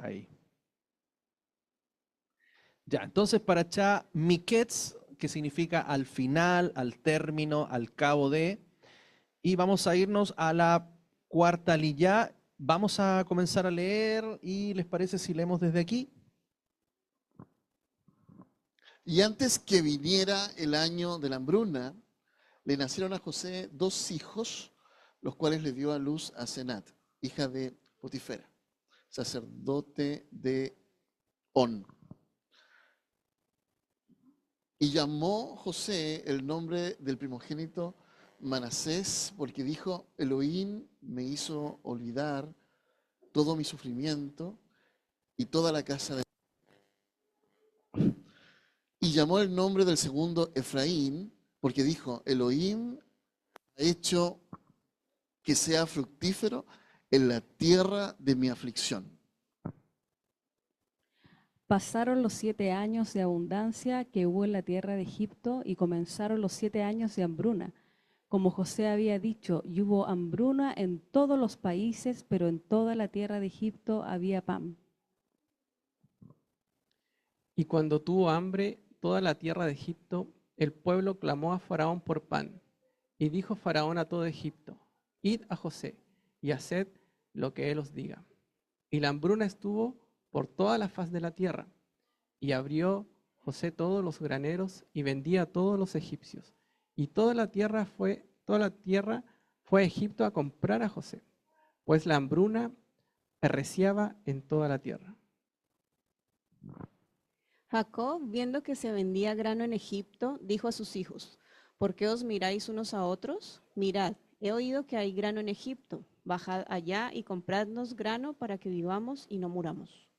Ahí. Ya, entonces parachá miketz, que significa al final, al término, al cabo de. Y vamos a irnos a la cuarta liyá. Vamos a comenzar a leer y ¿les parece si leemos desde aquí? Y antes que viniera el año de la hambruna, le nacieron a José 2 hijos, los cuales le dio a luz a Senat, hija de Potifera, sacerdote de On. Y llamó José el nombre del primogénito Manasés, porque dijo, Elohim me hizo olvidar todo mi sufrimiento y toda la casa de... Y llamó el nombre del segundo Efraín, porque dijo, Elohim ha hecho que sea fructífero en la tierra de mi aflicción. Pasaron los 7 años de abundancia que hubo en la tierra de Egipto y comenzaron los 7 años de hambruna. Como José había dicho, y hubo hambruna en todos los países, pero en toda la tierra de Egipto había pan. Y cuando tuvo hambre toda la tierra de Egipto, el pueblo clamó a Faraón por pan. Y dijo Faraón a todo Egipto, id a José y haced lo que él os diga. Y la hambruna estuvo por toda la faz de la tierra. Y abrió José todos los graneros y vendía a todos los egipcios. Y toda la tierra fue a Egipto a comprar a José, pues la hambruna arreciaba en toda la tierra. Jacob, viendo que se vendía grano en Egipto, dijo a sus hijos, ¿por qué os miráis unos a otros? Mirad, he oído que hay grano en Egipto. Bajad allá y compradnos grano para que vivamos y no muramos.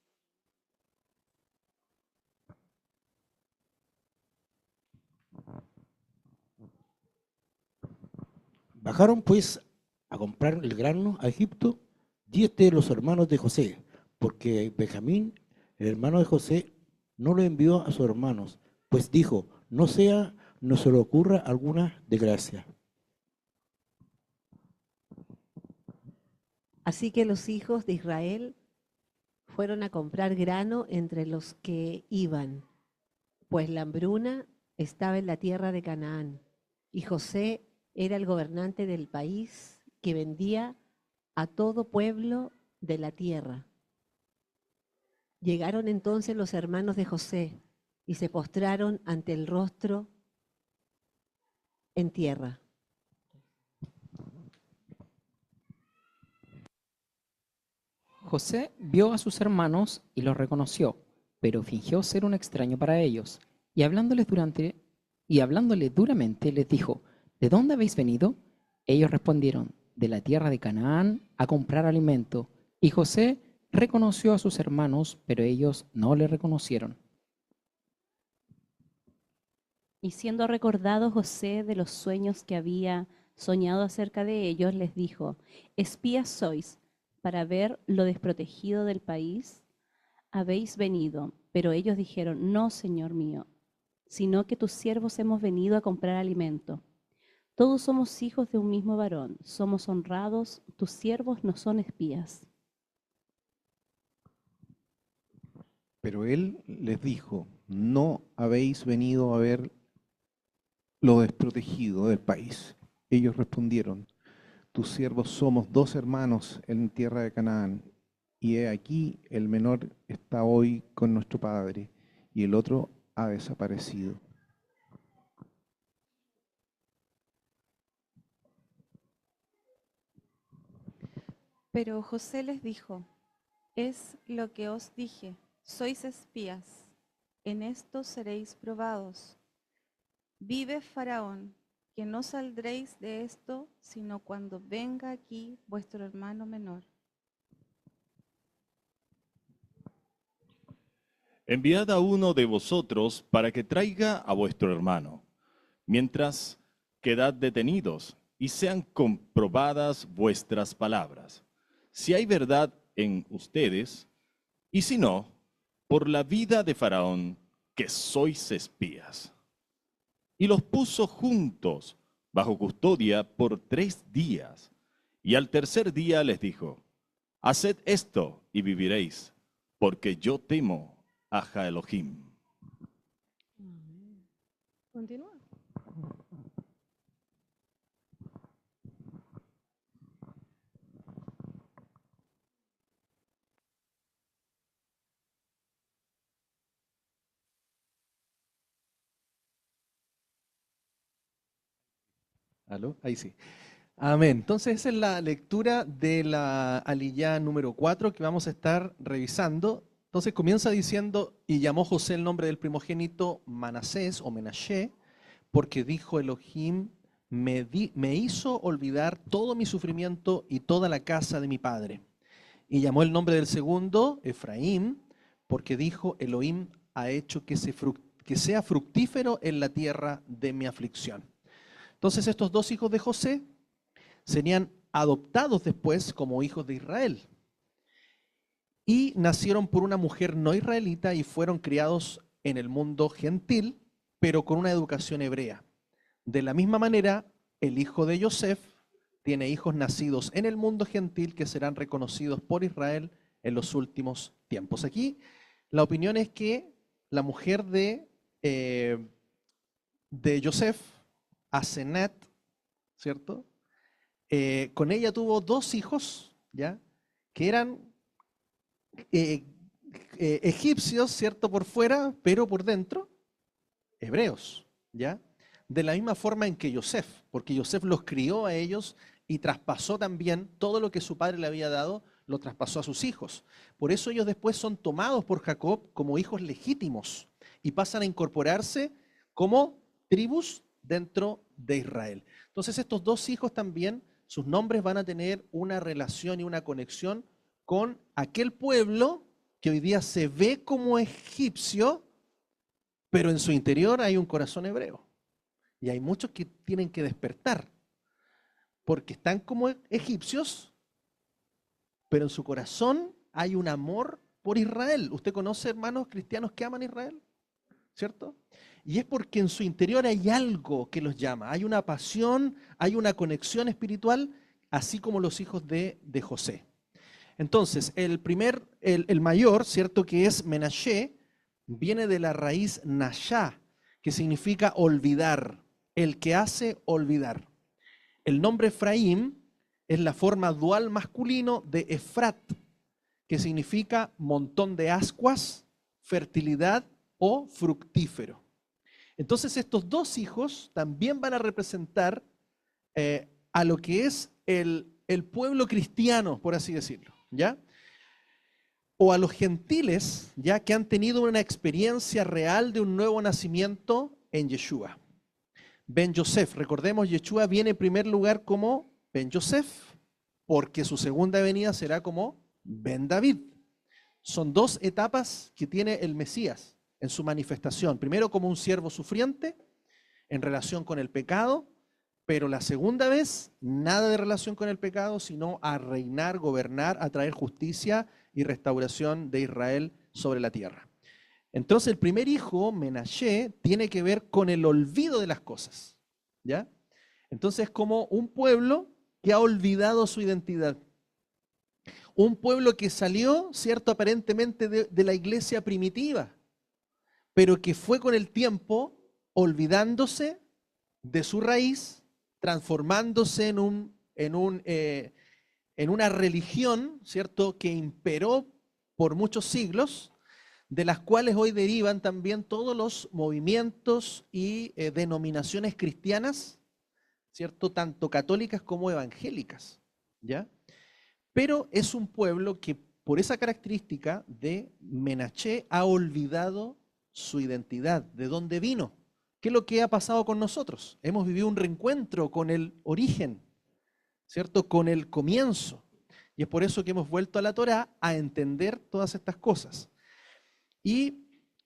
Bajaron pues a comprar el grano a Egipto 10 de los hermanos de José, porque Benjamín, el hermano de José, no lo envió a sus hermanos, pues dijo, no se le ocurra alguna desgracia. Así que los hijos de Israel fueron a comprar grano entre los que iban, pues la hambruna estaba en la tierra de Canaán, y José era el gobernante del país que vendía a todo pueblo de la tierra. Llegaron entonces los hermanos de José y se postraron ante el rostro en tierra. José vio a sus hermanos y los reconoció, pero fingió ser un extraño para ellos. Y hablándoles duramente les dijo, ¿de dónde habéis venido? Ellos respondieron, de la tierra de Canaán a comprar alimento. Y José reconoció a sus hermanos, pero ellos no le reconocieron. Y siendo recordado José de los sueños que había soñado acerca de ellos, les dijo, espías sois para ver lo desprotegido del país. Habéis venido, pero ellos dijeron, no, Señor mío, sino que tus siervos hemos venido a comprar alimento. Todos somos hijos de un mismo varón, somos honrados, tus siervos no son espías. Pero él les dijo, no habéis venido a ver lo desprotegido del país. Ellos respondieron, tus siervos somos 2 hermanos en tierra de Canaán, y he aquí el menor está hoy con nuestro padre, y el otro ha desaparecido. Pero José les dijo, es lo que os dije, sois espías, en esto seréis probados. Vive Faraón, que no saldréis de esto, sino cuando venga aquí vuestro hermano menor. Enviad a uno de vosotros para que traiga a vuestro hermano, mientras quedad detenidos y sean comprobadas vuestras palabras, si hay verdad en ustedes, y si no, por la vida de Faraón, que sois espías. Y los puso juntos bajo custodia por 3 días, y al tercer día les dijo, haced esto y viviréis, porque yo temo a Jah Elohim. Continúa. ¿Aló? Ahí sí. Amén. Entonces esa es la lectura de la aliyá número 4 que vamos a estar revisando. Entonces comienza diciendo, y llamó José el nombre del primogénito Manasés o Menashe, porque dijo Elohim, me hizo olvidar todo mi sufrimiento y toda la casa de mi padre. Y llamó el nombre del segundo Efraín, porque dijo Elohim ha hecho que sea fructífero en la tierra de mi aflicción. Entonces estos dos hijos de José serían adoptados después como hijos de Israel. Y nacieron por una mujer no israelita y fueron criados en el mundo gentil, pero con una educación hebrea. De la misma manera, el hijo de Yosef tiene hijos nacidos en el mundo gentil que serán reconocidos por Israel en los últimos tiempos. Aquí la opinión es que la mujer de Yosef, Asenath, ¿cierto? Con ella tuvo dos hijos, ¿ya? Que eran egipcios, ¿cierto? Por fuera, pero por dentro, hebreos, ¿ya? De la misma forma en que Yosef, porque Yosef los crió a ellos y traspasó también todo lo que su padre le había dado, lo traspasó a sus hijos. Por eso ellos después son tomados por Jacob como hijos legítimos y pasan a incorporarse como tribus dentro de Israel. Entonces estos dos hijos también, sus nombres van a tener una relación y una conexión con aquel pueblo que hoy día se ve como egipcio, pero en su interior hay un corazón hebreo. Y hay muchos que tienen que despertar, porque están como egipcios, pero en su corazón hay un amor por Israel. ¿Usted conoce hermanos cristianos que aman a Israel? ¿Cierto? Y es porque en su interior hay algo que los llama, hay una pasión, hay una conexión espiritual, así como los hijos de José. Entonces, el mayor, ¿cierto? Que es Menashe, viene de la raíz Nashá, que significa olvidar, el que hace olvidar. El nombre Efraín es la forma dual masculino de Efrat, que significa montón de ascuas, fertilidad o fructífero. Entonces estos dos hijos también van a representar a lo que es el pueblo cristiano, por así decirlo, ¿ya? O a los gentiles, ya que han tenido una experiencia real de un nuevo nacimiento en Yeshua. Ben Yosef, recordemos, Yeshua viene en primer lugar como Ben Yosef, porque su segunda venida será como Ben David. Son dos etapas que tiene el Mesías en su manifestación. Primero como un siervo sufriente en relación con el pecado, pero la segunda vez nada de relación con el pecado, sino a reinar, gobernar, a traer justicia y restauración de Israel sobre la tierra. Entonces el primer hijo, Menashe, tiene que ver con el olvido de las cosas, ¿ya? Entonces es como un pueblo que ha olvidado su identidad. Un pueblo que salió, ¿cierto?, aparentemente de la iglesia primitiva, pero que fue con el tiempo olvidándose de su raíz, transformándose en una religión, ¿cierto?, que imperó por muchos siglos, de las cuales hoy derivan también todos los movimientos y denominaciones cristianas, ¿cierto?, tanto católicas como evangélicas, ¿ya? Pero es un pueblo que por esa característica de Menashe ha olvidado su identidad, de dónde vino. ¿Qué es lo que ha pasado con nosotros? Hemos vivido un reencuentro con el origen, ¿cierto?, con el comienzo. Y es por eso que hemos vuelto a la Torá a entender todas estas cosas. Y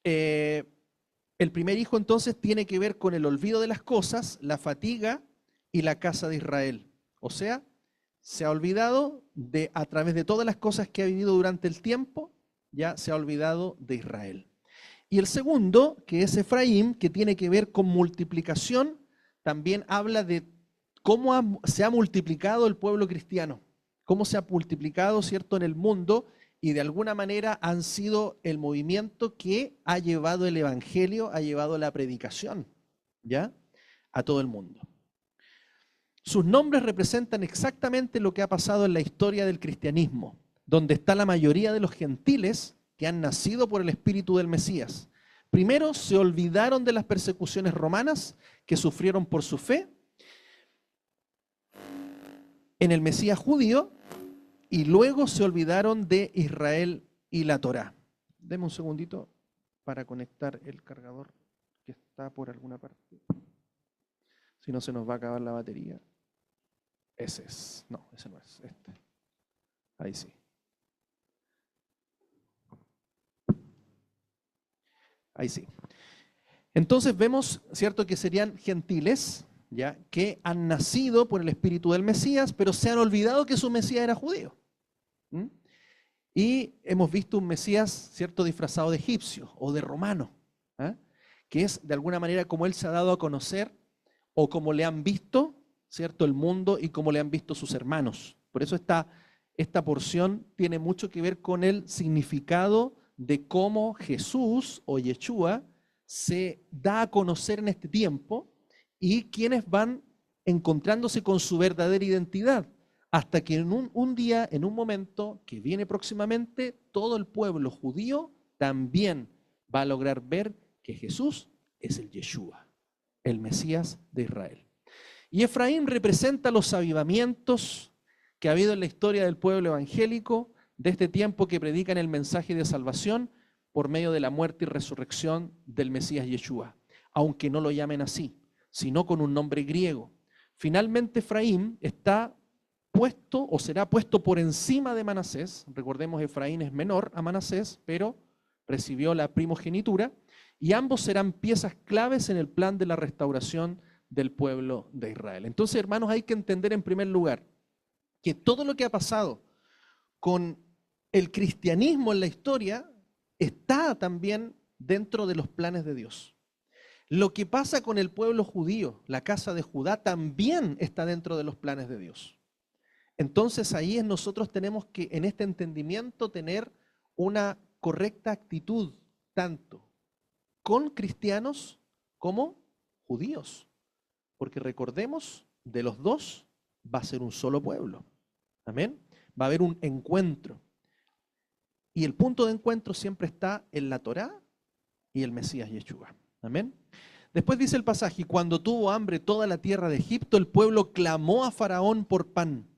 el primer hijo entonces tiene que ver con el olvido de las cosas, la fatiga y la casa de Israel. O sea, se ha olvidado a través de todas las cosas que ha vivido durante el tiempo, ya se ha olvidado de Israel. Y el segundo, que es Efraín, que tiene que ver con multiplicación, también habla de cómo se ha multiplicado el pueblo cristiano, cómo se ha multiplicado, ¿cierto?, en el mundo y de alguna manera han sido el movimiento que ha llevado el evangelio, ha llevado la predicación, ¿ya?, a todo el mundo. Sus nombres representan exactamente lo que ha pasado en la historia del cristianismo, donde está la mayoría de los gentiles que han nacido por el espíritu del Mesías. Primero se olvidaron de las persecuciones romanas que sufrieron por su fe en el Mesías judío, y luego se olvidaron de Israel y la Torá. Deme un segundito para conectar el cargador que está por alguna parte. Si no, se nos va a acabar la batería. Ese es. No, ese no es. Este. Ahí sí. Ahí sí. Entonces vemos, ¿cierto?, que serían gentiles, ¿ya?, que han nacido por el espíritu del Mesías, pero se han olvidado que su Mesías era judío. Y hemos visto un Mesías, ¿cierto?, disfrazado de egipcio o de romano, que es de alguna manera como él se ha dado a conocer o como le han visto, ¿cierto?, el mundo y como le han visto sus hermanos. Por eso esta porción tiene mucho que ver con el significado de cómo Jesús o Yeshua se da a conocer en este tiempo y quienes van encontrándose con su verdadera identidad, hasta que en un día, en un momento que viene próximamente, todo el pueblo judío también va a lograr ver que Jesús es el Yeshua, el Mesías de Israel. Y Efraín representa los avivamientos que ha habido en la historia del pueblo evangélico de este tiempo, que predican el mensaje de salvación por medio de la muerte y resurrección del Mesías Yeshua, aunque no lo llamen así, sino con un nombre griego. Finalmente Efraín está puesto o será puesto por encima de Manasés. Recordemos, Efraín es menor a Manasés, pero recibió la primogenitura, y ambos serán piezas claves en el plan de la restauración del pueblo de Israel. Entonces, hermanos, hay que entender en primer lugar que todo lo que ha pasado con el cristianismo en la historia está también dentro de los planes de Dios. Lo que pasa con el pueblo judío, la casa de Judá, también está dentro de los planes de Dios. Entonces ahí nosotros tenemos que, en este entendimiento, tener una correcta actitud, tanto con cristianos como judíos. Porque recordemos, de los dos va a ser un solo pueblo. Amén. Va a haber un encuentro. Y el punto de encuentro siempre está en la Torá y el Mesías Yeshua. Amén. Después dice el pasaje: y cuando tuvo hambre toda la tierra de Egipto, el pueblo clamó a Faraón por pan.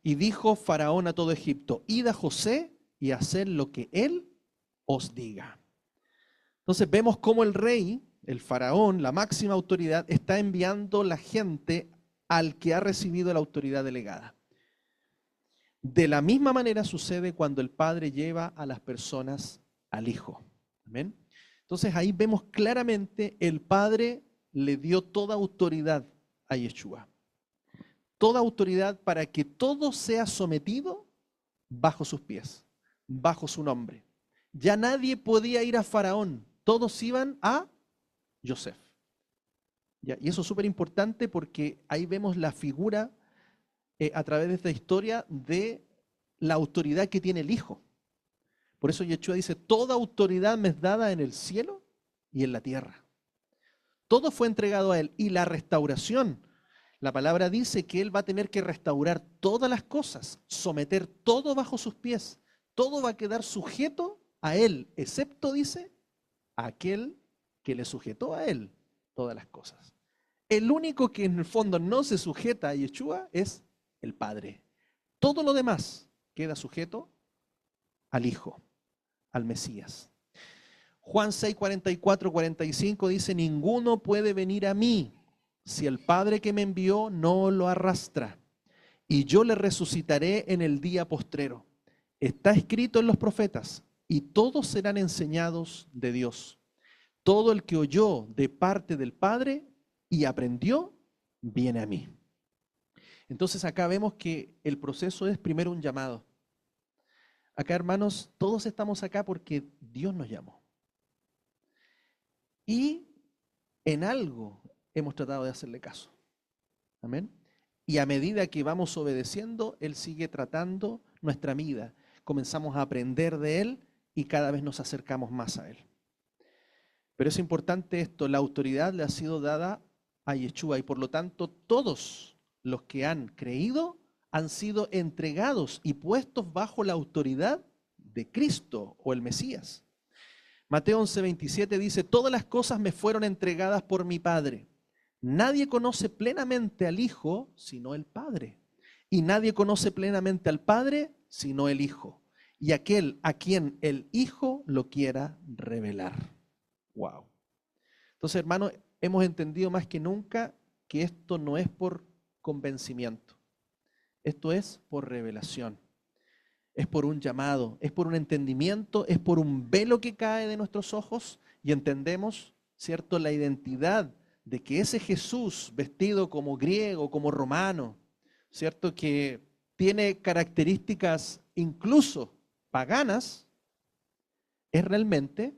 Y dijo Faraón a todo Egipto: id a José y haced lo que él os diga. Entonces vemos cómo el rey, el faraón, la máxima autoridad, está enviando la gente al que ha recibido la autoridad delegada. De la misma manera sucede cuando el Padre lleva a las personas al Hijo. ¿Amén? Entonces ahí vemos claramente, el Padre le dio toda autoridad a Yeshua. Toda autoridad para que todo sea sometido bajo sus pies, bajo su nombre. Ya nadie podía ir a Faraón, todos iban a Yosef. Y eso es súper importante, porque ahí vemos la figura a través de esta historia de la autoridad que tiene el Hijo. Por eso Yeshua dice: toda autoridad me es dada en el cielo y en la tierra. Todo fue entregado a Él. Y la restauración, la palabra dice que Él va a tener que restaurar todas las cosas, someter todo bajo sus pies. Todo va a quedar sujeto a Él, excepto, dice, a aquel que le sujetó a Él todas las cosas. El único que en el fondo no se sujeta a Yeshua es el Padre. Todo lo demás queda sujeto al Hijo, al Mesías. Juan 6, 44, 45 dice: ninguno puede venir a mí si el Padre que me envió no lo arrastra, y yo le resucitaré en el día postrero. Está escrito en los profetas, y todos serán enseñados de Dios. Todo el que oyó de parte del Padre y aprendió, viene a mí. Entonces acá vemos que el proceso es primero un llamado. Acá, hermanos, todos estamos acá porque Dios nos llamó. Y en algo hemos tratado de hacerle caso. Amén. Y a medida que vamos obedeciendo, Él sigue tratando nuestra vida. comenzamos a aprender de Él y cada vez nos acercamos más a Él. Pero es importante esto, la autoridad le ha sido dada a Yeshua y por lo tanto todos los que han creído han sido entregados y puestos bajo la autoridad de Cristo o el Mesías. Mateo 11:27 dice, todas las cosas me fueron entregadas por mi Padre. Nadie conoce plenamente al Hijo sino el Padre. Y nadie conoce plenamente al Padre sino el Hijo. Y aquel a quien el Hijo lo quiera revelar. Wow. Entonces, hermanos, hemos entendido más que nunca que esto no es por convencimiento. Esto es por revelación. Es por un llamado, es por un entendimiento, es por un velo que cae de nuestros ojos y entendemos, ¿cierto?, la identidad de que ese Jesús vestido como griego, como romano, ¿cierto?, que tiene características incluso paganas, es realmente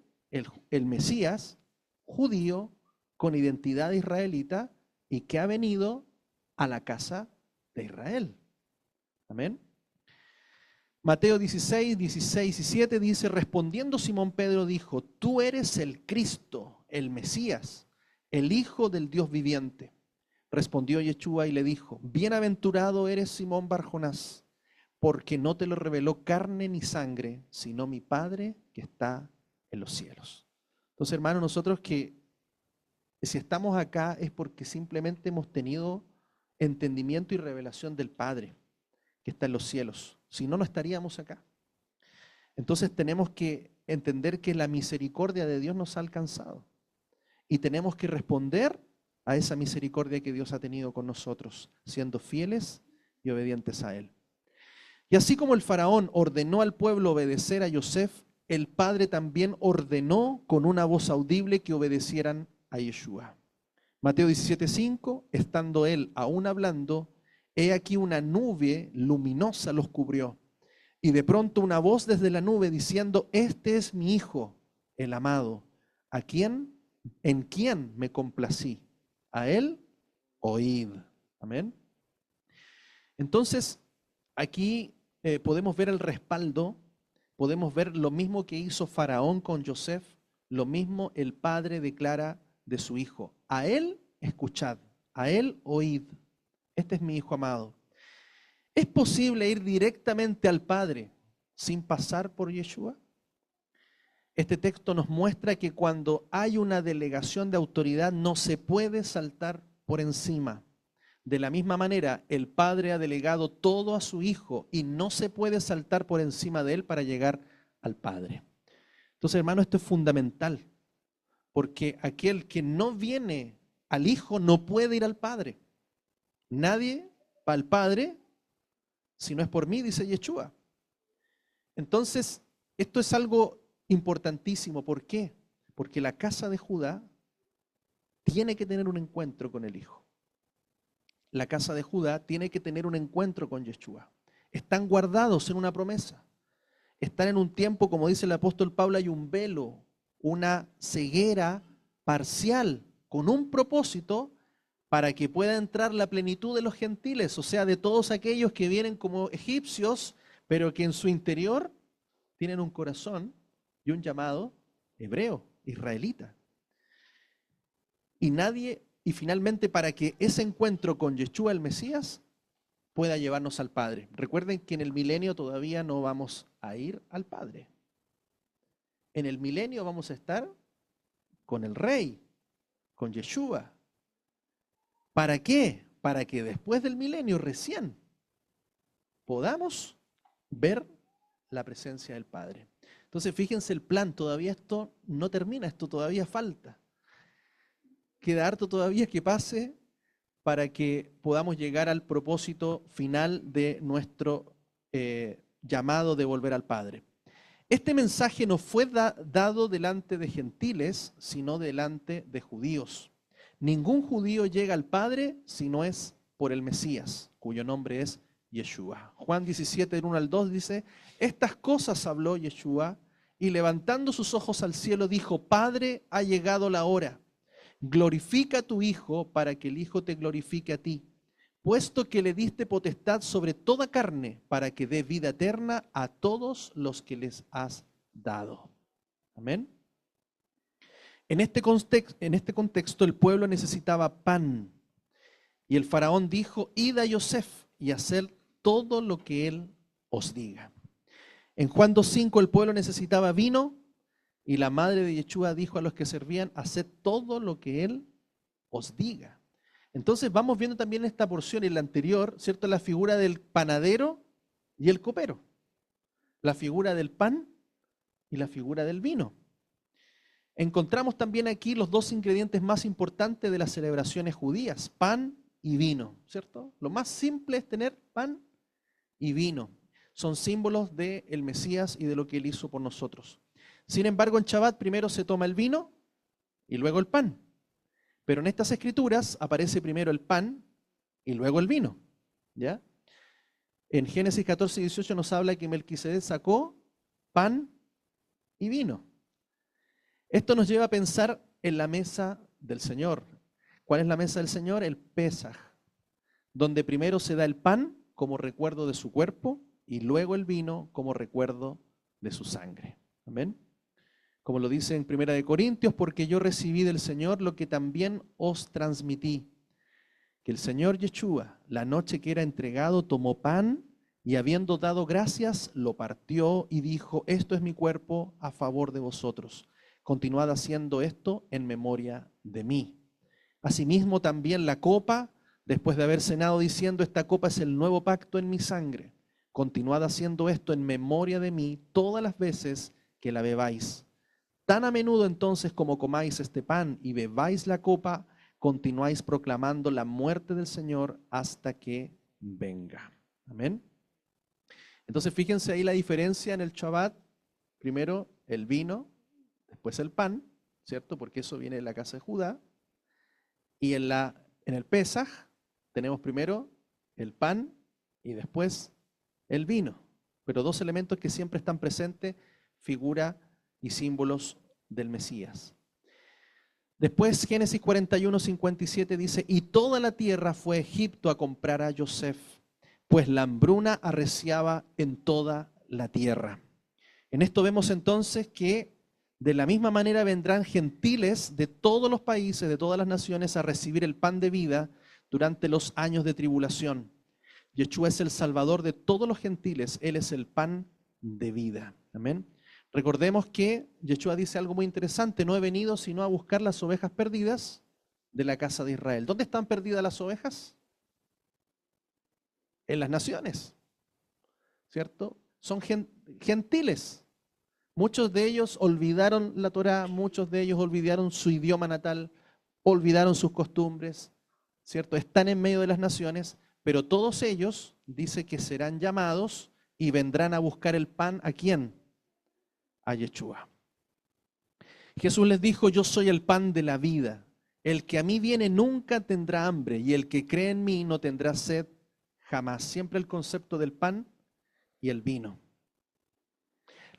el Mesías judío con identidad israelita y que ha venido a la casa de Israel. Amén. Mateo 16, 16 y 7 dice, respondiendo Simón Pedro dijo, tú eres el Cristo, el Mesías, el Hijo del Dios viviente. Respondió Yeshua y le dijo, bienaventurado eres Simón Bar-Jonás, porque no te lo reveló carne ni sangre, sino mi Padre que está en los cielos. Entonces, hermanos, nosotros que si estamos acá es porque simplemente hemos tenido entendimiento y revelación del Padre que está en los cielos. Si no, no estaríamos acá. Entonces tenemos que entender que la misericordia de Dios nos ha alcanzado y tenemos que responder a esa misericordia que Dios ha tenido con nosotros, siendo fieles y obedientes a Él. Y así como el faraón ordenó al pueblo obedecer a Yosef, el Padre también ordenó con una voz audible que obedecieran a Yeshua. Mateo 17:5, estando él aún hablando, he aquí una nube luminosa los cubrió. Y de pronto una voz desde la nube diciendo, este es mi Hijo, el amado, en quien me complací. A él oíd. Amén. Entonces, aquí podemos ver el respaldo, podemos ver lo mismo que hizo Faraón con Yosef, lo mismo el Padre declara de su Hijo. A él escuchad, a él oíd. Este es mi Hijo amado. ¿Es posible ir directamente al Padre sin pasar por Yeshua? Este texto nos muestra que cuando hay una delegación de autoridad no se puede saltar por encima. De la misma manera, el Padre ha delegado todo a su Hijo y no se puede saltar por encima de él para llegar al Padre. Entonces, hermano, esto es fundamental, porque aquel que no viene al Hijo no puede ir al Padre. Nadie va al Padre si no es por mí, dice Yeshua. Entonces, esto es algo importantísimo. ¿Por qué? Porque la casa de Judá tiene que tener un encuentro con el Hijo. La casa de Judá tiene que tener un encuentro con Yeshua. Están guardados en una promesa. Están en un tiempo, como dice el apóstol Pablo, hay un velo, una ceguera parcial, con un propósito para que pueda entrar la plenitud de los gentiles, o sea, de todos aquellos que vienen como egipcios, pero que en su interior tienen un corazón y un llamado hebreo, israelita. Y finalmente para que ese encuentro con Yeshua el Mesías pueda llevarnos al Padre. Recuerden que en el milenio todavía no vamos a ir al Padre. En el milenio vamos a estar con el Rey, con Yeshua. ¿Para qué? Para que después del milenio recién podamos ver la presencia del Padre. Entonces, fíjense el plan, todavía esto no termina, esto todavía falta. Queda harto todavía que pase para que podamos llegar al propósito final de nuestro llamado de volver al Padre. Este mensaje no fue dado delante de gentiles, sino delante de judíos. Ningún judío llega al Padre si no es por el Mesías, cuyo nombre es Yeshua. Juan 17, del 1 al 2 dice, estas cosas habló Yeshua y levantando sus ojos al cielo dijo, Padre, ha llegado la hora. Glorifica a tu Hijo para que el Hijo te glorifique a ti, puesto que le diste potestad sobre toda carne, para que dé vida eterna a todos los que les has dado. Amén. En este contexto, el pueblo necesitaba pan. Y el faraón dijo: id a Yosef y haced todo lo que él os diga. En Juan 2:5 el pueblo necesitaba vino, y la madre de Yeshua dijo a los que servían: haced todo lo que él os diga. Entonces vamos viendo también en esta porción y en la anterior, ¿cierto?, la figura del panadero y el copero. La figura del pan y la figura del vino. Encontramos también aquí los dos ingredientes más importantes de las celebraciones judías: pan y vino, ¿cierto? Lo más simple es tener pan y vino. Son símbolos del Mesías y de lo que él hizo por nosotros. Sin embargo, en Shabbat primero se toma el vino y luego el pan. Pero en estas escrituras aparece primero el pan y luego el vino, ¿ya? En Génesis 14:18 nos habla que Melquisedec sacó pan y vino. Esto nos lleva a pensar en la mesa del Señor. ¿Cuál es la mesa del Señor? El Pesaj, donde primero se da el pan como recuerdo de su cuerpo y luego el vino como recuerdo de su sangre. Amén. Como lo dice en 1 Corintios, porque yo recibí del Señor lo que también os transmití, que el Señor Yeshua, la noche que era entregado, tomó pan y habiendo dado gracias, lo partió y dijo: esto es mi cuerpo a favor de vosotros. Continuad haciendo esto en memoria de mí. Asimismo también la copa, después de haber cenado, diciendo: esta copa es el nuevo pacto en mi sangre. Continuad haciendo esto en memoria de mí todas las veces que la bebáis. Tan a menudo entonces como comáis este pan y bebáis la copa, continuáis proclamando la muerte del Señor hasta que venga. Amén. Entonces fíjense ahí la diferencia en el Shabbat. Primero el vino, después el pan, ¿cierto? Porque eso viene de la casa de Judá. Y en el Pesaj tenemos primero el pan y después el vino. Pero dos elementos que siempre están presentes: figura y símbolos del Mesías. Después Génesis 41:57 dice: y toda la tierra fue a Egipto a comprar a Yosef, pues la hambruna arreciaba en toda la tierra. En esto vemos entonces que de la misma manera vendrán gentiles de todos los países, de todas las naciones, a recibir el pan de vida durante los años de tribulación. Yeshua es el Salvador de todos los gentiles, Él es el pan de vida. Amén. Recordemos que Yeshua dice algo muy interesante: no he venido sino a buscar las ovejas perdidas de la casa de Israel. ¿Dónde están perdidas las ovejas? En las naciones, ¿cierto? Son gentiles. Muchos de ellos olvidaron la Torá, muchos de ellos olvidaron su idioma natal, olvidaron sus costumbres, ¿cierto? Están en medio de las naciones, pero todos ellos, dice que serán llamados y vendrán a buscar el pan. ¿A quién? A Yeshua. Jesús les dijo: yo soy el pan de la vida. El que a mí viene nunca tendrá hambre, y el que cree en mí no tendrá sed jamás. Siempre el concepto del pan y el vino.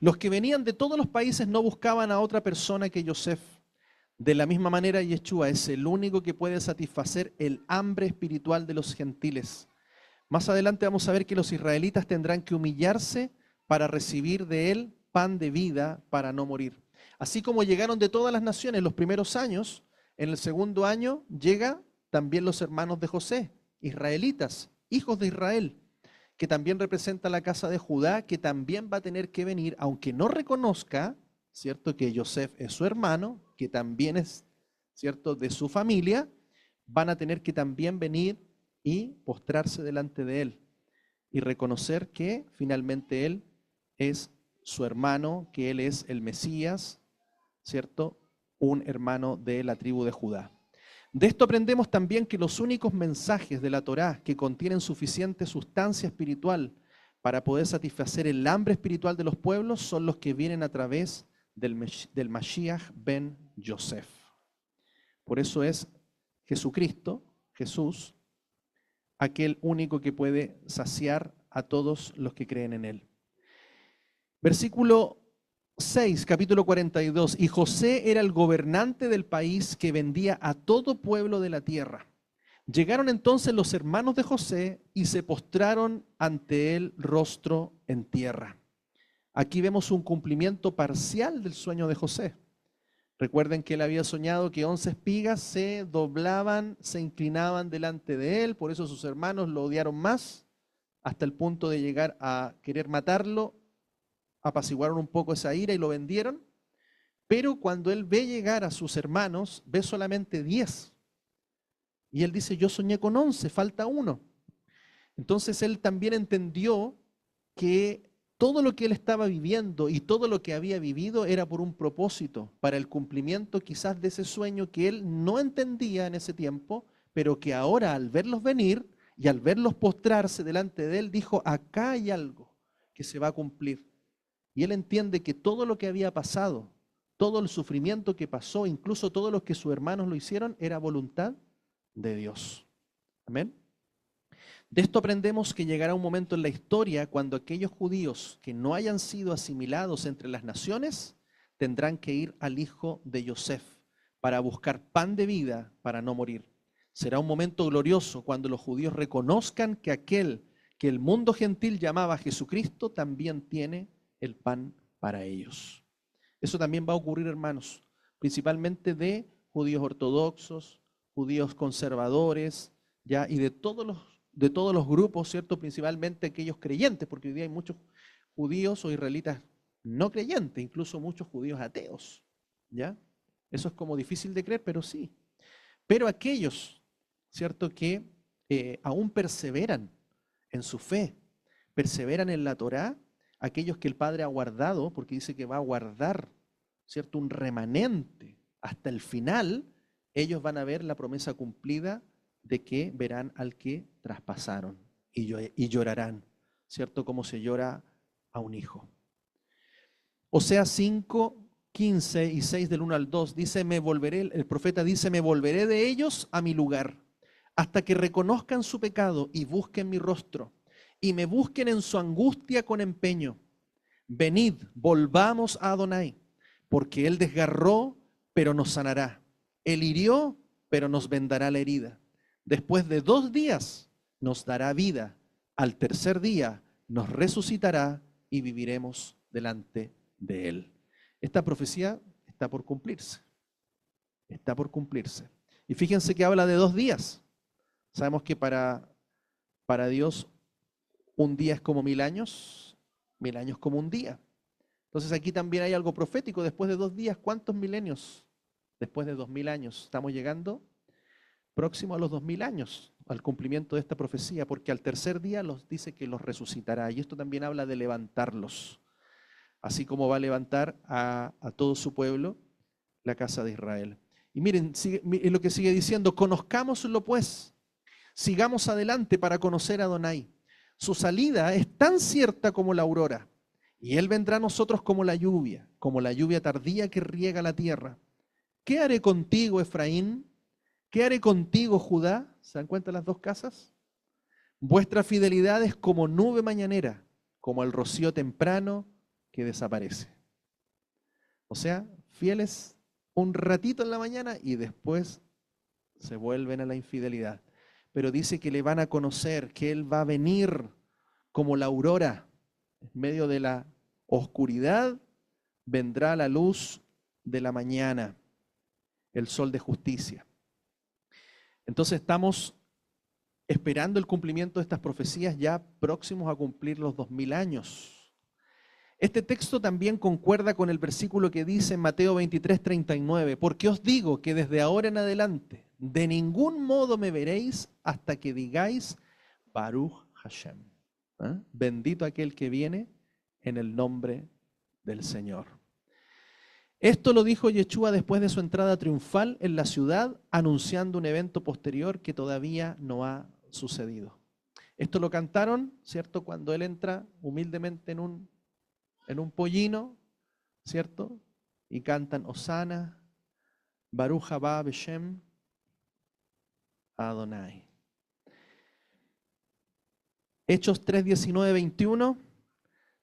Los que venían de todos los países no buscaban a otra persona que Yosef. De la misma manera, Yeshua es el único que puede satisfacer el hambre espiritual de los gentiles. Más adelante vamos a ver que los israelitas tendrán que humillarse para recibir de él pan de vida para no morir. Así como llegaron de todas las naciones los primeros años, en el segundo año llega también los hermanos de José, israelitas, hijos de Israel, que también representa la casa de Judá, que también va a tener que venir, aunque no reconozca, ¿cierto?, que Yosef es su hermano, que también es, ¿cierto?, de su familia, van a tener que también venir y postrarse delante de él y reconocer que finalmente él es su hermano, que él es el Mesías, ¿cierto?, un hermano de la tribu de Judá. De esto aprendemos también que los únicos mensajes de la Torá que contienen suficiente sustancia espiritual para poder satisfacer el hambre espiritual de los pueblos son los que vienen a través del Mashiach ben Yosef. Por eso es Jesucristo, Jesús, aquel único que puede saciar a todos los que creen en él. Versículo 6, capítulo 42. Y José era el gobernante del país que vendía a todo pueblo de la tierra. Llegaron entonces los hermanos de José y se postraron ante él rostro en tierra. Aquí vemos un cumplimiento parcial del sueño de José. Recuerden que él había soñado que 11 espigas se doblaban, se inclinaban delante de él, por eso sus hermanos lo odiaron más, hasta el punto de llegar a querer matarlo, apaciguaron un poco esa ira y lo vendieron. Pero cuando él ve llegar a sus hermanos, ve solamente 10. Y él dice, yo soñé con 11, falta uno. Entonces él también entendió que todo lo que él estaba viviendo y todo lo que había vivido era por un propósito, para el cumplimiento quizás de ese sueño que él no entendía en ese tiempo, pero que ahora al verlos venir y al verlos postrarse delante de él, dijo, acá hay algo que se va a cumplir. Y él entiende que todo lo que había pasado, todo el sufrimiento que pasó, incluso todo lo que sus hermanos lo hicieron, era voluntad de Dios. Amén. De esto aprendemos que llegará un momento en la historia cuando aquellos judíos que no hayan sido asimilados entre las naciones tendrán que ir al hijo de Yosef para buscar pan de vida para no morir. Será un momento glorioso cuando los judíos reconozcan que aquel que el mundo gentil llamaba Jesucristo también tiene el pan para ellos. Eso también va a ocurrir, hermanos, principalmente de judíos ortodoxos, judíos conservadores, ¿ya? Y de todos los grupos, ¿cierto? Principalmente aquellos creyentes, porque hoy día hay muchos judíos o israelitas no creyentes, incluso muchos judíos ateos, ¿ya? Eso es como difícil de creer, pero sí. Pero aquellos, ¿cierto? Que aún perseveran en su fe, perseveran en la Torá, aquellos que el Padre ha guardado, porque dice que va a guardar, ¿cierto? Un remanente hasta el final, ellos van a ver la promesa cumplida de que verán al que traspasaron y llorarán, ¿cierto? Como se llora a un hijo. Oseas 5, 15 y 6 del 1 al 2, dice, el profeta dice, me volveré de ellos a mi lugar, hasta que reconozcan su pecado y busquen mi rostro, y me busquen en su angustia con empeño. Venid, volvamos a Adonai, porque él desgarró, pero nos sanará. Él hirió, pero nos vendará la herida. Después de 2 días nos dará vida. Al tercer día nos resucitará y viviremos delante de él. Esta profecía está por cumplirse. Está por cumplirse. Y fíjense que habla de 2 días. Sabemos que para Dios un día es como 1000 años, 1000 años como un día. Entonces aquí también hay algo profético. Después de 2 días, ¿cuántos milenios? Después de 2000 años. Estamos llegando próximo a los 2000 años, al cumplimiento de esta profecía, porque al tercer día los dice que los resucitará. Y esto también habla de levantarlos, así como va a levantar a todo su pueblo, la casa de Israel. Y miren, es lo que sigue diciendo, conozcámoslo pues, sigamos adelante para conocer a Adonai. Su salida es tan cierta como la aurora, y él vendrá a nosotros como la lluvia tardía que riega la tierra. ¿Qué haré contigo, Efraín? ¿Qué haré contigo, Judá? ¿Se dan cuenta las 2 casas? Vuestra fidelidad es como nube mañanera, como el rocío temprano que desaparece. O sea, fieles un ratito en la mañana y después se vuelven a la infidelidad. Pero dice que le van a conocer, que él va a venir como la aurora. En medio de la oscuridad vendrá la luz de la mañana, el sol de justicia. Entonces estamos esperando el cumplimiento de estas profecías ya próximos a cumplir los 2000 años. Este texto también concuerda con el versículo que dice en Mateo 23:39, porque os digo que desde ahora en adelante de ningún modo me veréis hasta que digáis Baruch Hashem. Bendito aquel que viene en el nombre del Señor. Esto lo dijo Yeshua después de su entrada triunfal en la ciudad, anunciando un evento posterior que todavía no ha sucedido. Esto lo cantaron, ¿cierto? Cuando él entra humildemente en un pollino, ¿cierto? Y cantan Osana, Baruch haba Beshem Adonai. Hechos 3:19-21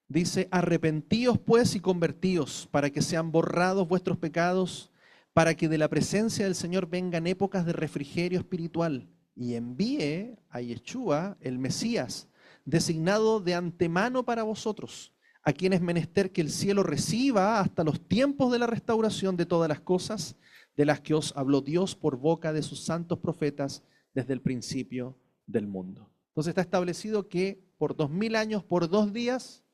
dice, arrepentíos pues y convertíos para que sean borrados vuestros pecados, para que de la presencia del Señor vengan épocas de refrigerio espiritual, y envíe a Yeshua, el Mesías, designado de antemano para vosotros, a quien es menester que el cielo reciba hasta los tiempos de la restauración de todas las cosas, de las que os habló Dios por boca de sus santos profetas desde el principio del mundo. Entonces está establecido que por 2000 años, por 2 días,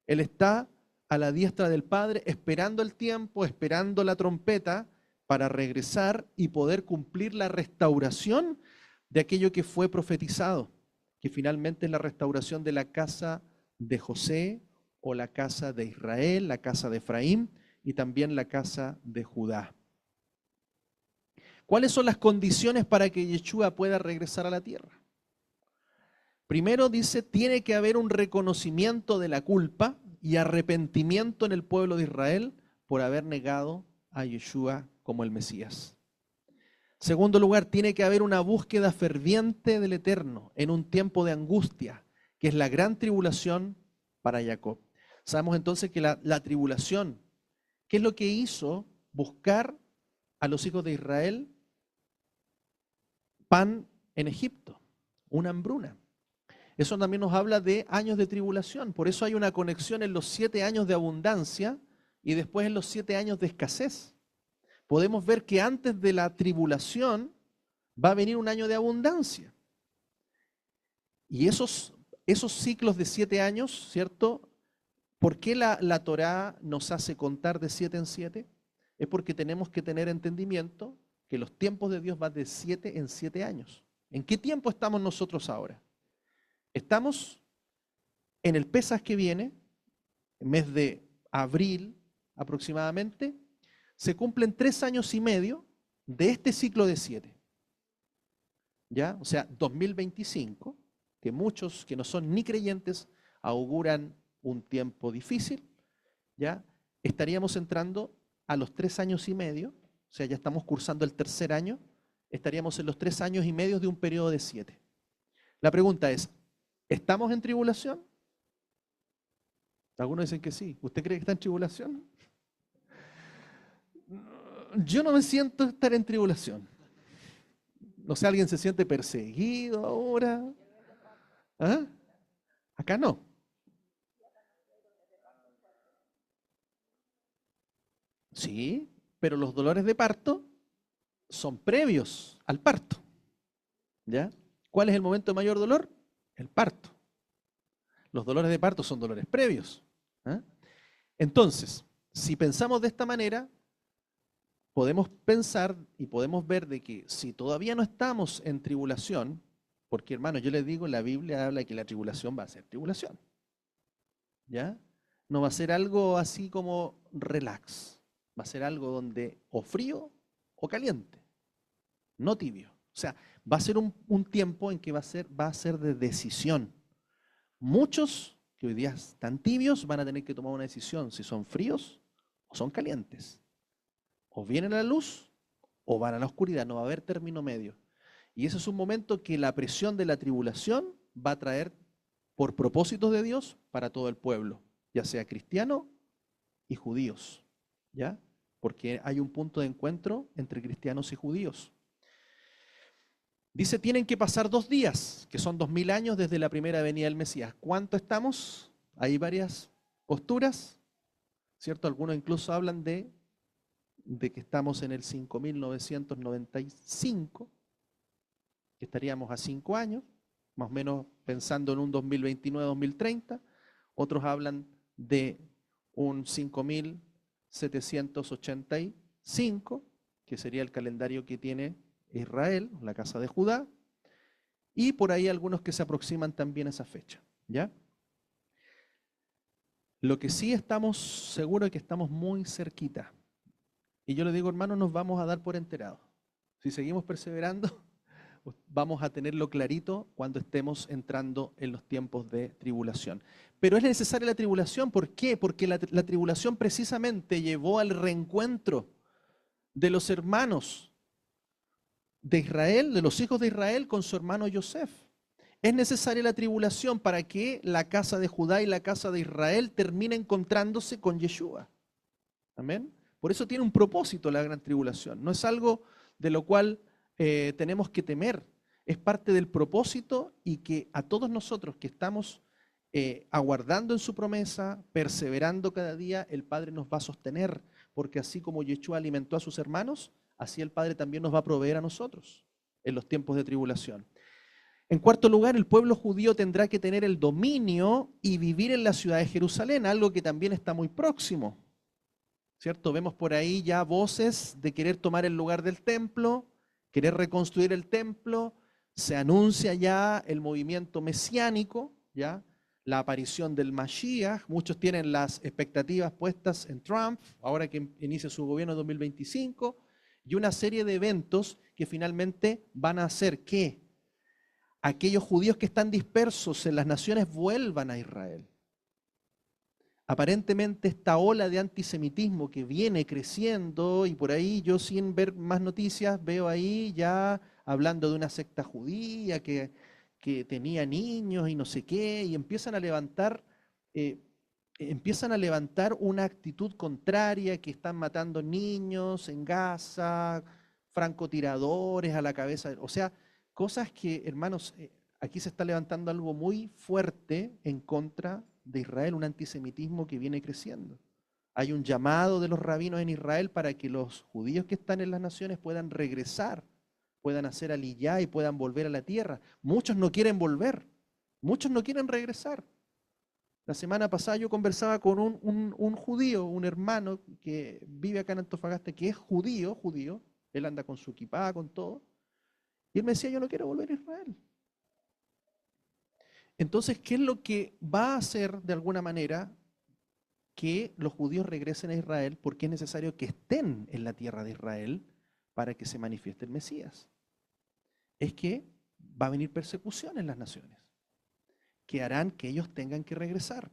Él está a la diestra del Padre, esperando el tiempo, esperando la trompeta, para regresar y poder cumplir la restauración de aquello que fue profetizado, que finalmente es la restauración de la casa de José o la casa de Israel, la casa de Efraín y también la casa de Judá. ¿Cuáles son las condiciones para que Yeshua pueda regresar a la tierra? Primero dice, tiene que haber un reconocimiento de la culpa y arrepentimiento en el pueblo de Israel por haber negado a Yeshua como el Mesías. Segundo lugar, tiene que haber una búsqueda ferviente del Eterno en un tiempo de angustia, que es la gran tribulación para Jacob. Sabemos entonces que la tribulación, ¿qué es lo que hizo? Buscar a los hijos de Israel pan en Egipto, una hambruna. Eso también nos habla de años de tribulación. Por eso hay una conexión en los 7 años de abundancia y después en los 7 años de escasez. Podemos ver que antes de la tribulación va a venir un año de abundancia. Y esos ciclos de 7 años, ¿cierto? ¿Por qué la Torá nos hace contar de 7 en 7? Es porque tenemos que tener entendimiento que los tiempos de Dios van de 7 en 7 años. ¿En qué tiempo estamos nosotros ahora? Estamos en el Pesaj que viene, en mes de abril aproximadamente, se cumplen 3 años y medio de este ciclo de 7. ¿Ya? O sea, 2025, que muchos que no son ni creyentes auguran un tiempo difícil, ¿ya? Estaríamos entrando a los 3 años y medio, o sea, ya estamos cursando el 3er año, estaríamos en los 3 años y medio de un periodo de 7. La pregunta es, ¿estamos en tribulación? Algunos dicen que sí. ¿Usted cree que está en tribulación? Yo no me siento estar en tribulación. No sé, ¿alguien se siente perseguido ahora? ¿Ah? Acá no. Sí, pero los dolores de parto son previos al parto. ¿Ya? ¿Cuál es el momento de mayor dolor? El parto. Los dolores de parto son dolores previos. ¿Ah? Entonces, si pensamos de esta manera, podemos pensar y podemos ver de que si todavía no estamos en tribulación, porque hermanos, yo les digo, la Biblia habla de que la tribulación va a ser tribulación. ¿Ya? No va a ser algo así como relax. Va a ser algo donde o frío o caliente, no tibio. O sea, va a ser un tiempo en que va a ser de decisión. Muchos que hoy día están tibios van a tener que tomar una decisión si son fríos o son calientes. O vienen a la luz o van a la oscuridad, no va a haber término medio. Y ese es un momento que la presión de la tribulación va a traer por propósitos de Dios para todo el pueblo, ya sea cristiano y judíos, ¿ya? Porque hay un punto de encuentro entre cristianos y judíos. Dice, tienen que pasar 2 días, que son 2000 años desde la primera venida del Mesías. ¿Cuánto estamos? Hay varias posturas, ¿cierto? Algunos incluso hablan de que estamos en el 5995, que estaríamos a 5 años, más o menos pensando en un 2029-2030. Otros hablan de un 5785, que sería el calendario que tiene Israel, la casa de Judá, y por ahí algunos que se aproximan también a esa fecha, ¿ya? Lo que sí estamos seguros es que estamos muy cerquita. Y yo le digo, hermano, nos vamos a dar por enterados. Si seguimos perseverando, vamos a tenerlo clarito cuando estemos entrando en los tiempos de tribulación. Pero es necesaria la tribulación, ¿por qué? Porque la tribulación precisamente llevó al reencuentro de los hermanos de Israel, de los hijos de Israel con su hermano Yosef. Es necesaria la tribulación para que la casa de Judá y la casa de Israel terminen encontrándose con Yeshua. Amén. Por eso tiene un propósito la gran tribulación. No es algo de lo cual tenemos que temer. es parte del propósito y que a todos nosotros que estamos aguardando en su promesa, perseverando cada día, el Padre nos va a sostener, porque así como Yeshua alimentó a sus hermanos, así el Padre también nos va a proveer a nosotros en los tiempos de tribulación. En cuarto lugar, el pueblo judío tendrá que tener el dominio y vivir en la ciudad de Jerusalén, algo que también está muy próximo, ¿cierto? Vemos por ahí ya voces de querer tomar el lugar del templo, querer reconstruir el templo, se anuncia ya el movimiento mesiánico, ¿ya? La aparición del Mashiach, muchos tienen las expectativas puestas en Trump, ahora que inicia su gobierno en 2025, y una serie de eventos que finalmente van a hacer que aquellos judíos que están dispersos en las naciones vuelvan a Israel. Aparentemente esta ola de antisemitismo que viene creciendo, y por ahí yo sin ver más noticias veo ahí ya hablando de una secta judía que tenía niños y no sé qué, y empiezan a levantar una actitud contraria, que están matando niños en Gaza, francotiradores a la cabeza, o sea, cosas que, hermanos, aquí se está levantando algo muy fuerte en contra de Israel, un antisemitismo que viene creciendo. Hay un llamado de los rabinos en Israel para que los judíos que están en las naciones puedan regresar, puedan hacer aliyá y puedan volver a la tierra. Muchos no quieren volver, muchos no quieren regresar. La semana pasada yo conversaba con un judío, un hermano que vive acá en Antofagasta, que es judío, él anda con su kipá, con todo, y él me decía, yo no quiero volver a Israel. Entonces, ¿qué es lo que va a hacer de alguna manera que los judíos regresen a Israel? Porque es necesario que estén en la tierra de Israel para que se manifieste el Mesías. Es que va a venir persecución en las naciones, que harán que ellos tengan que regresar.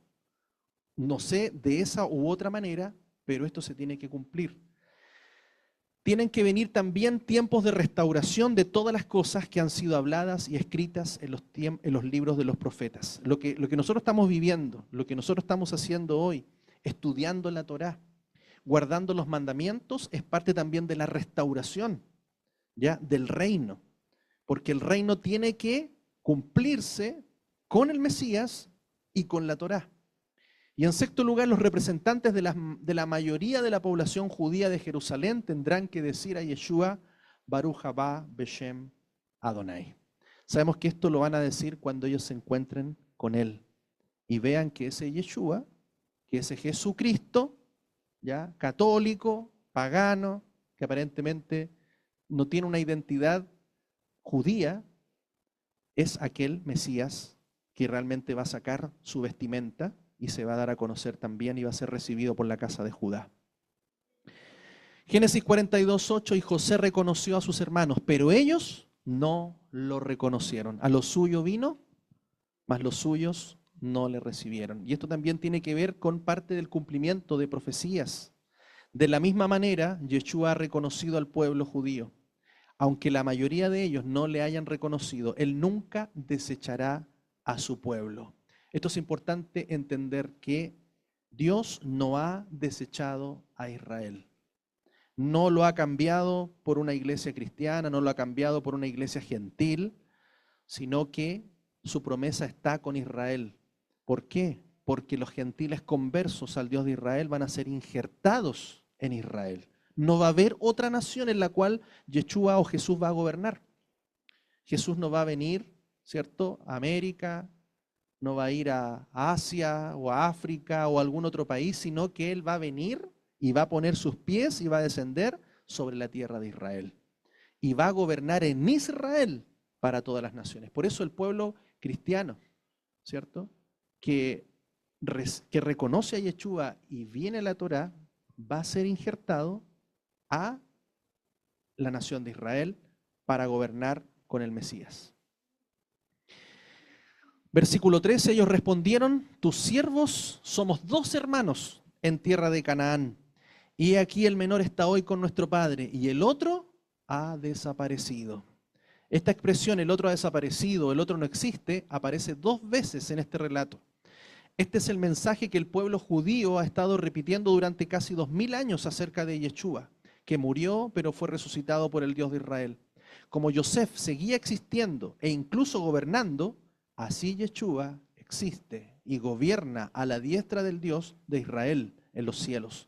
No sé de esa u otra manera, pero esto se tiene que cumplir. Tienen que venir también tiempos de restauración de todas las cosas que han sido habladas y escritas en los libros de los profetas. Lo que nosotros estamos viviendo, lo que nosotros estamos haciendo hoy, estudiando la Torá, guardando los mandamientos, es parte también de la restauración, ¿ya? Del reino. Porque el reino tiene que cumplirse con el Mesías y con la Torá. Y en sexto lugar, los representantes de la mayoría de la población judía de Jerusalén tendrán que decir a Yeshua, Baruch haba Beshem Adonai. Sabemos que esto lo van a decir cuando ellos se encuentren con Él y vean que ese Yeshua, que ese Jesucristo, ya católico, pagano, que aparentemente no tiene una identidad judía, es aquel Mesías que realmente va a sacar su vestimenta y se va a dar a conocer también y va a ser recibido por la casa de Judá. Génesis 42:8, y José reconoció a sus hermanos, pero ellos no lo reconocieron. A lo suyo vino, mas los suyos no le recibieron. Y esto también tiene que ver con parte del cumplimiento de profecías. De la misma manera, Yeshua ha reconocido al pueblo judío. Aunque la mayoría de ellos no le hayan reconocido, Él nunca desechará a su pueblo. Esto es importante entender, que Dios no ha desechado a Israel. No lo ha cambiado por una iglesia cristiana, no lo ha cambiado por una iglesia gentil, sino que su promesa está con Israel. ¿Por qué? Porque los gentiles conversos al Dios de Israel van a ser injertados en Israel. No va a haber otra nación en la cual Yeshua o Jesús va a gobernar. Jesús no va a venir, ¿cierto?, a América, no va a ir a Asia o a África o a algún otro país, sino que Él va a venir y va a poner sus pies y va a descender sobre la tierra de Israel. Y va a gobernar en Israel para todas las naciones. Por eso el pueblo cristiano, ¿cierto?, que reconoce a Yeshua y viene la Torá, va a ser injertado a la nación de Israel para gobernar con el Mesías. Versículo 13, ellos respondieron, tus siervos somos 2 hermanos en tierra de Canaán, y aquí el menor está hoy con nuestro padre, y el otro ha desaparecido. Esta expresión, el otro ha desaparecido, el otro no existe, aparece 2 veces en este relato. Este es el mensaje que el pueblo judío ha estado repitiendo durante casi 2000 años acerca de Yeshua, que murió pero fue resucitado por el Dios de Israel. Como Yosef seguía existiendo e incluso gobernando, así Yeshua existe y gobierna a la diestra del Dios de Israel en los cielos.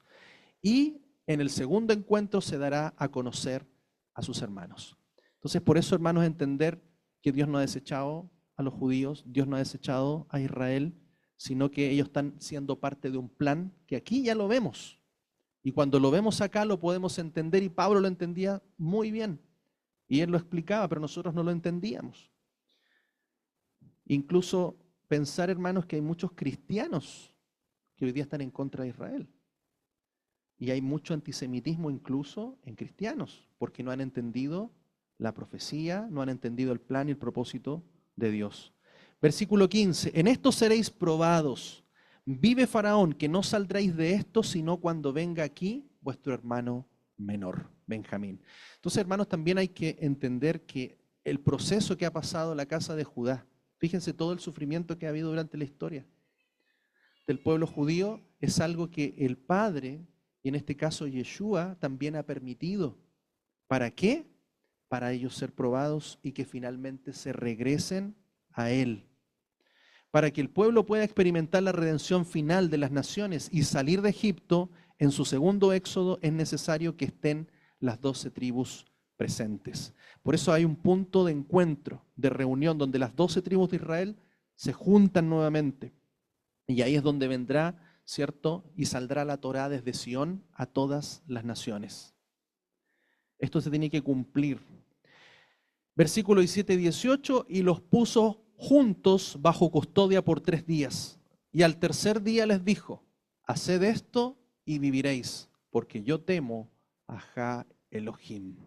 Y en el segundo encuentro se dará a conocer a sus hermanos. Entonces, por eso, hermanos, entender que Dios no ha desechado a los judíos, Dios no ha desechado a Israel, sino que ellos están siendo parte de un plan que aquí ya lo vemos. Y cuando lo vemos acá lo podemos entender, y Pablo lo entendía muy bien. Y él lo explicaba, pero nosotros no lo entendíamos. Incluso pensar, hermanos, que hay muchos cristianos que hoy día están en contra de Israel. Y hay mucho antisemitismo incluso en cristianos, porque no han entendido la profecía, no han entendido el plan y el propósito de Dios. Versículo 15, en esto seréis probados. Vive Faraón, que no saldréis de esto, sino cuando venga aquí vuestro hermano menor, Benjamín. Entonces, hermanos, también hay que entender que el proceso que ha pasado la casa de Judá, fíjense todo el sufrimiento que ha habido durante la historia del pueblo judío, es algo que el Padre, y en este caso Yeshua, también ha permitido. ¿Para qué? Para ellos ser probados y que finalmente se regresen a Él. Para que el pueblo pueda experimentar la redención final de las naciones y salir de Egipto, en su segundo éxodo es necesario que estén las 12 tribus presentes. Por eso hay un punto de encuentro, de reunión, donde las 12 tribus de Israel se juntan nuevamente. Y ahí es donde vendrá, ¿cierto? Y saldrá la Torá desde Sión a todas las naciones. Esto se tiene que cumplir. Versículo 17 y 18, y los puso juntos bajo custodia por 3 días. Y al tercer día les dijo, haced esto y viviréis, porque yo temo a Jah Elohim.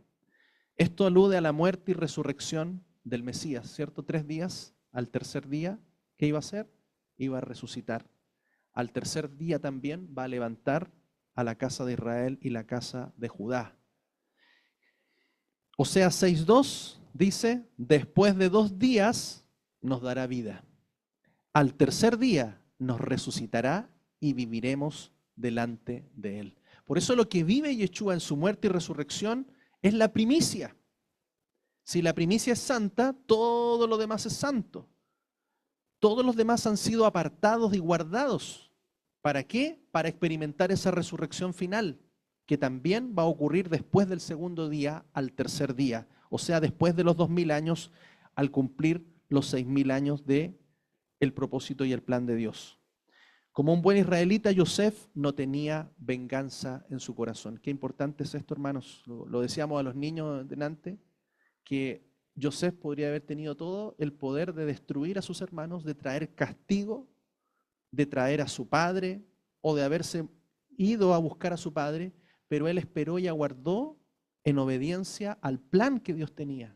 Esto alude a la muerte y resurrección del Mesías, ¿cierto? 3 días, al tercer día, ¿qué iba a hacer? Iba a resucitar. Al tercer día también va a levantar a la casa de Israel y la casa de Judá. Oseas 6:2 dice, después de 2 días nos dará vida. Al tercer día nos resucitará y viviremos delante de Él. Por eso lo que vive Yeshua en su muerte y resurrección es la primicia. Si la primicia es santa, todo lo demás es santo. Todos los demás han sido apartados y guardados. ¿Para qué? Para experimentar esa resurrección final, que también va a ocurrir después del segundo día al tercer día. O sea, después de los 2000 años, al cumplir los 6000 años de el propósito y el plan de Dios. Como un buen israelita, Yosef no tenía venganza en su corazón. Qué importante es esto, hermanos. Lo decíamos a los niños delante, que Yosef podría haber tenido todo el poder de destruir a sus hermanos, de traer castigo, de traer a su padre o de haberse ido a buscar a su padre, pero él esperó y aguardó en obediencia al plan que Dios tenía.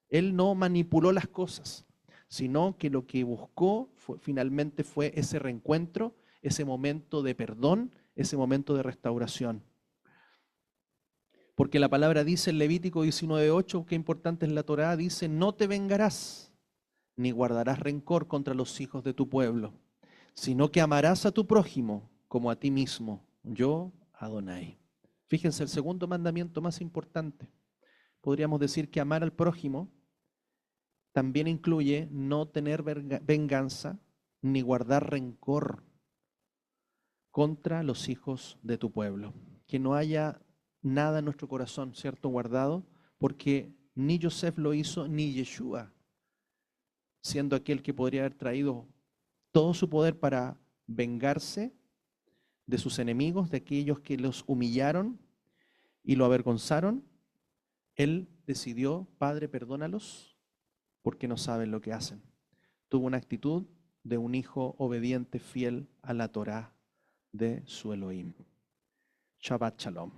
Él no manipuló las cosas, sino que lo que buscó finalmente fue ese reencuentro, ese momento de perdón, ese momento de restauración. Porque la palabra dice en Levítico 19:8, qué importante es la Torá, dice, no te vengarás, ni guardarás rencor contra los hijos de tu pueblo, sino que amarás a tu prójimo como a ti mismo, yo, Adonai. Fíjense, el segundo mandamiento más importante. Podríamos decir que amar al prójimo también incluye no tener venganza ni guardar rencor contra los hijos de tu pueblo. Que no haya nada en nuestro corazón, ¿cierto? Guardado, porque ni Yosef lo hizo, ni Yeshua, siendo aquel que podría haber traído todo su poder para vengarse de sus enemigos, de aquellos que los humillaron y lo avergonzaron. Él decidió, Padre, perdónalos, porque no saben lo que hacen. Tuvo una actitud de un hijo obediente, fiel a la Torá de su Elohim. Shabbat Shalom.